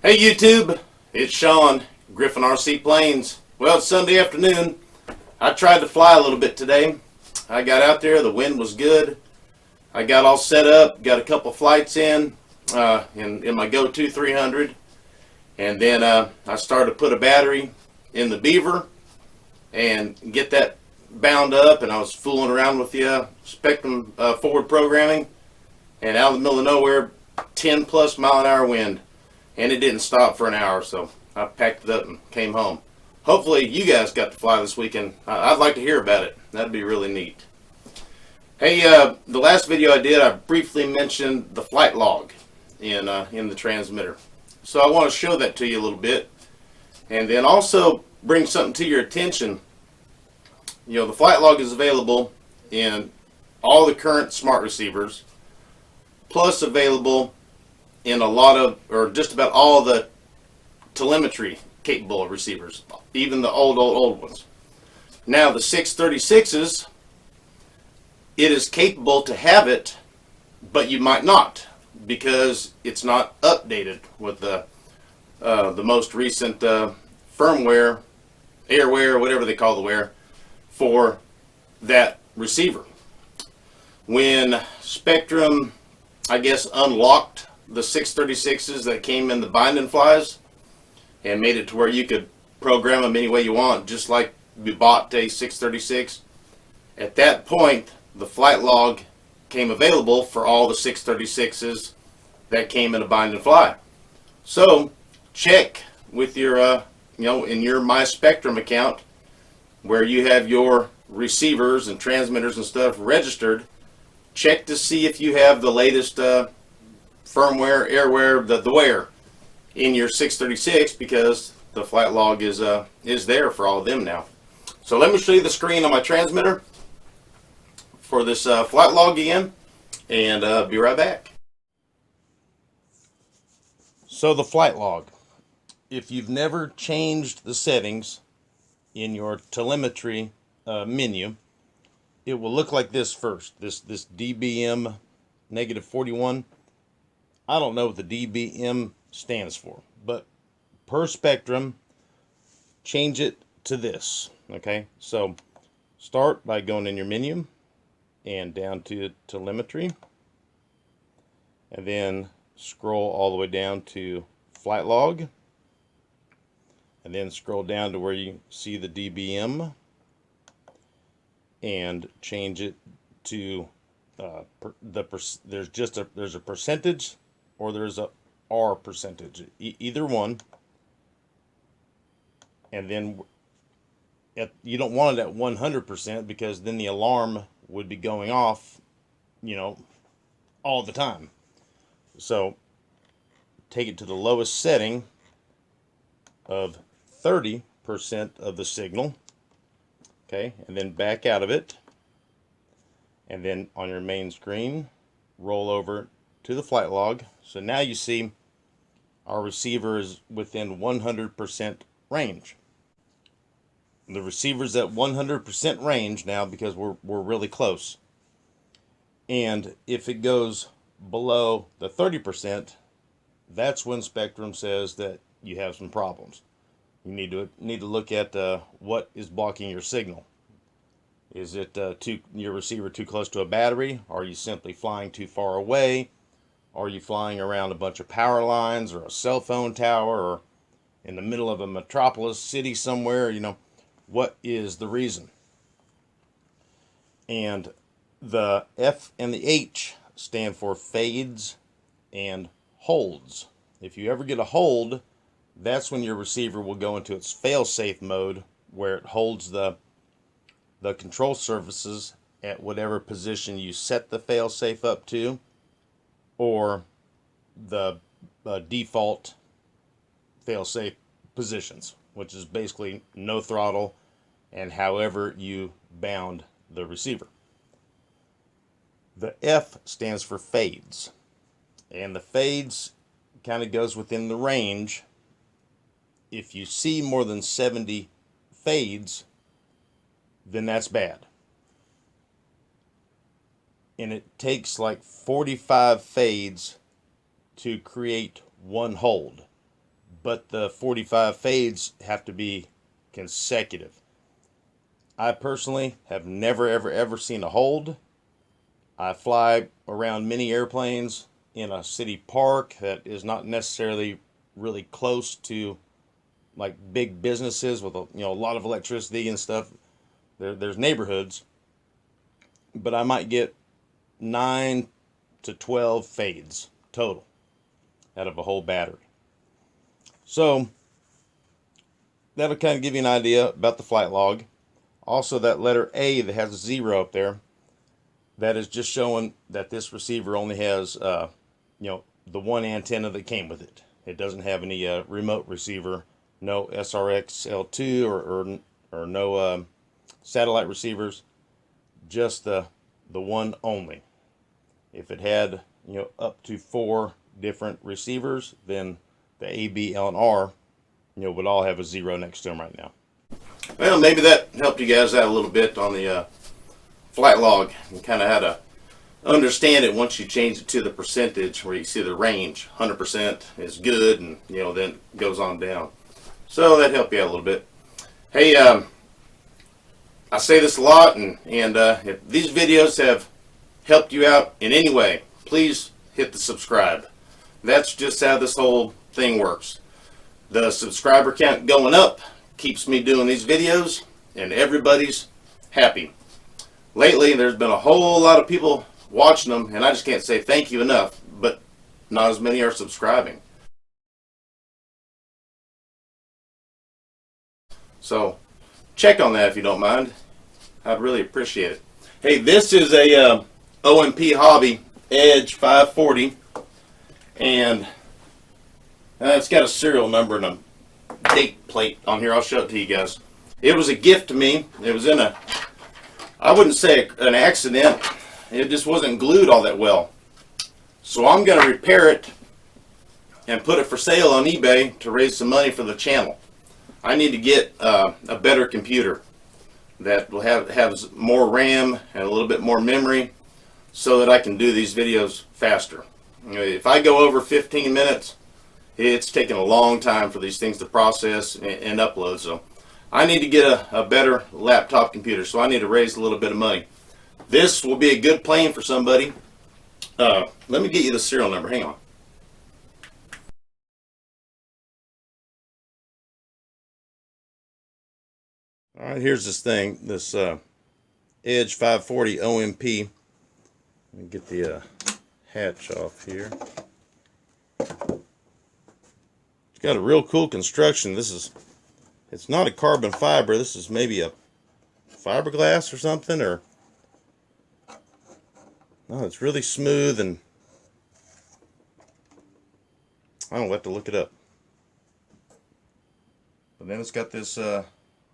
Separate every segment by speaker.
Speaker 1: Hey YouTube, it's Sean, Griffin RC Planes. Well, it's Sunday afternoon. I tried to fly a little bit today. I got out there, the wind was good. I got all set up, got a couple flights in my Go-To 300. And then I started to put a battery in the Beaver and get that bound up. And I was fooling around with the Spektrum forward programming. And out in the middle of nowhere, 10 plus mile an hour wind. And it didn't stop for an hour, so I packed it up and came home. Hopefully you guys got to fly this weekend. I'd like to hear about it. That'd be really neat. Hey, the last video I did, I briefly mentioned the flight log in the transmitter. So I want to show that to you a little bit, and then also bring something to your attention. You know, the flight log is available in all the current smart receivers, plus available in a lot of, or just about all the telemetry capable receivers, even the old ones. Now the 636s, it is capable to have it, but you might not, because it's not updated with the most recent firmware, airware, whatever they call the wear, for that receiver. When Spektrum, I guess, unlocked the 636s that came in the bind and flies and made it to where you could program them any way you want, just like you bought a 636. At that point, the flight log came available for all the 636s that came in a bind and fly. So check with your, in your My Spektrum account where you have your receivers and transmitters and stuff registered. Check to see if you have the latest firmware, airware, the wear in your 636, because the flight log is there for all of them now. So let me show you the screen on my transmitter for this flight log again, and be right back. So the flight log, if you've never changed the settings in your telemetry menu, it will look like this first. This dBm -41. I don't know what the dBm stands for, but per Spektrum, change it to this. Okay, so start by going in your menu and down to telemetry, and then scroll all the way down to flight log, and then scroll down to where you see the dBm and change it to there's a percentage, or there's a R percentage, either one. And then you don't want it at 100%, because then the alarm would be going off, all the time. So take it to the lowest setting of 30% of the signal. Okay, and then back out of it. And then on your main screen, roll over to the flight log. So now you see our receiver is within 100% range. The receiver's at 100% range now, because we're really close. And if it goes below the 30%, that's when Spektrum says that you have some problems. You need to look at what is blocking your signal. Is it your receiver too close to a battery? Are you simply flying too far away? Are you flying around a bunch of power lines or a cell phone tower, or in the middle of a metropolis city somewhere? What is the reason? And the F and the H stand for fades and holds. If you ever get a hold, that's when your receiver will go into its fail-safe mode, where it holds the control surfaces at whatever position you set the fail-safe up to, or the default fail-safe positions, which is basically no throttle and however you bound the receiver. The F stands for fades, and the fades kind of goes within the range. If you see more than 70 fades, then that's bad. And it takes like 45 fades to create one hold. but the 45 fades have to be consecutive. I personally have never ever seen a hold. I fly around many airplanes in a city park that is not necessarily really close to like big businesses with a lot of electricity and stuff. There's neighborhoods, but I might get 9 to 12 fades total out of a whole battery. So that'll kind of give you an idea about the flight log. Also, that letter A that has a 0 up there, that is just showing that this receiver only has the one antenna that came with it. It doesn't have any remote receiver, no SRX L2 or no satellite receivers, just the one only. If it had up to 4 different receivers, then the A, B, L, and R would all have a 0 next to them right now. Well, maybe that helped you guys out a little bit on the flight log and kind of how to understand it once you change it to the percentage where you see the range. 100% is good, and then it goes on down. So that helped you out a little bit. Hey, I say this a lot, and if these videos have helped you out in any way, please hit the subscribe. That's just how this whole thing works. The subscriber count going up keeps me doing these videos, and everybody's happy. Lately, there's been a whole lot of people watching them, and I just can't say thank you enough, but not as many are subscribing. So check on that if you don't mind. I'd really appreciate it. Hey, this is a OMP Hobby Edge 540, and it's got a serial number and a date plate on here. I'll show it to you guys. It was a gift to me. It was in I wouldn't say an accident. It just wasn't glued all that well. So I'm going to repair it and put it for sale on eBay to raise some money for the channel. I need to get a better computer that will have more RAM and a little bit more memory so that I can do these videos faster. If I go over 15 minutes, it's taking a long time for these things to process and upload. So I need to get a better laptop computer, so I need to raise a little bit of money. This will be a good plane for somebody. Let me get you the serial number. Hang on. All right, here's this thing, this Edge 540 OMP. Let me get the hatch off here. It's got a real cool construction. It's not a carbon fiber. This is maybe a fiberglass or something, or no, it's really smooth, and I don't know, we'll have to look it up. But then it's got this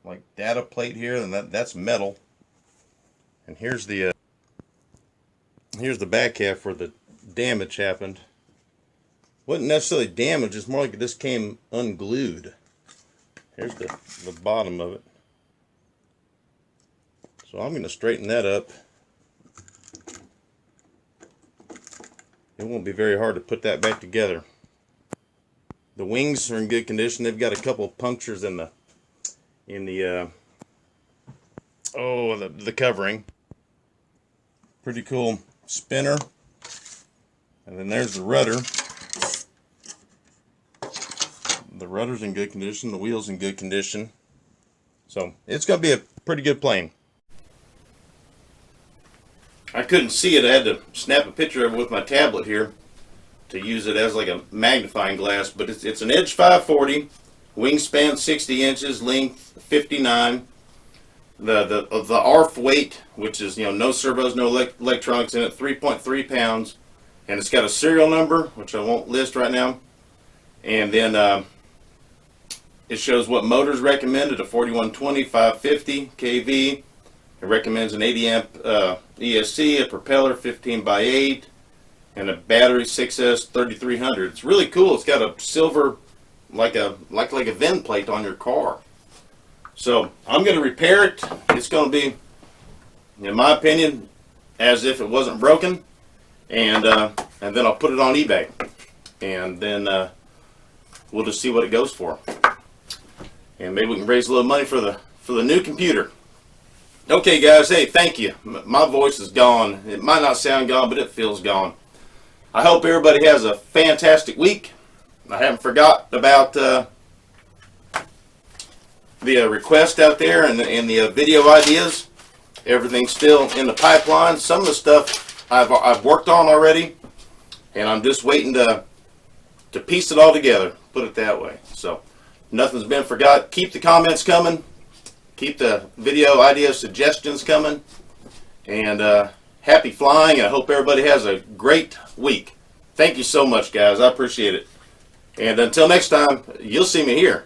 Speaker 1: like data plate here, and that's metal. And here's the back half where the damage happened. Wasn't necessarily damage, it's more like it just came unglued. Here's the bottom of it. So I'm going to straighten that up. It won't be very hard to put that back together. The wings are in good condition. They've got a couple of punctures in the covering. Pretty cool spinner. And then there's the rudder. The rudder's in good condition. The wheel's in good condition. So it's going to be a pretty good plane. I couldn't see it. I had to snap a picture of it with my tablet here to use it as like a magnifying glass. But it's an Edge 540, wingspan 60 inches, length 59. The ARF weight, which is no servos, no electronics in it, 3.3 pounds, and it's got a serial number which I won't list right now. And then it shows what motors recommended: a 4120, 550 kV. It recommends an 80 amp ESC, a propeller 15x8, and a battery 6S 3300. It's really cool. It's got a silver, like a VIN plate on your car. So I'm going to repair it. It's going to be, in my opinion, as if it wasn't broken, and then I'll put it on eBay, and then we'll just see what it goes for. And maybe we can raise a little money for the new computer. Okay guys, hey, thank you. My voice is gone. It might not sound gone, but it feels gone. I hope everybody has a fantastic week. I haven't forgot about the request out there and the video ideas. Everything's still in the pipeline. Some of the stuff I've worked on already, and I'm just waiting to piece it all together, put it that way. So nothing's been forgot. Keep the comments coming. Keep the video idea suggestions coming. And happy flying, and I hope everybody has a great week. Thank you so much, guys. I appreciate it. And until next time, you'll see me here.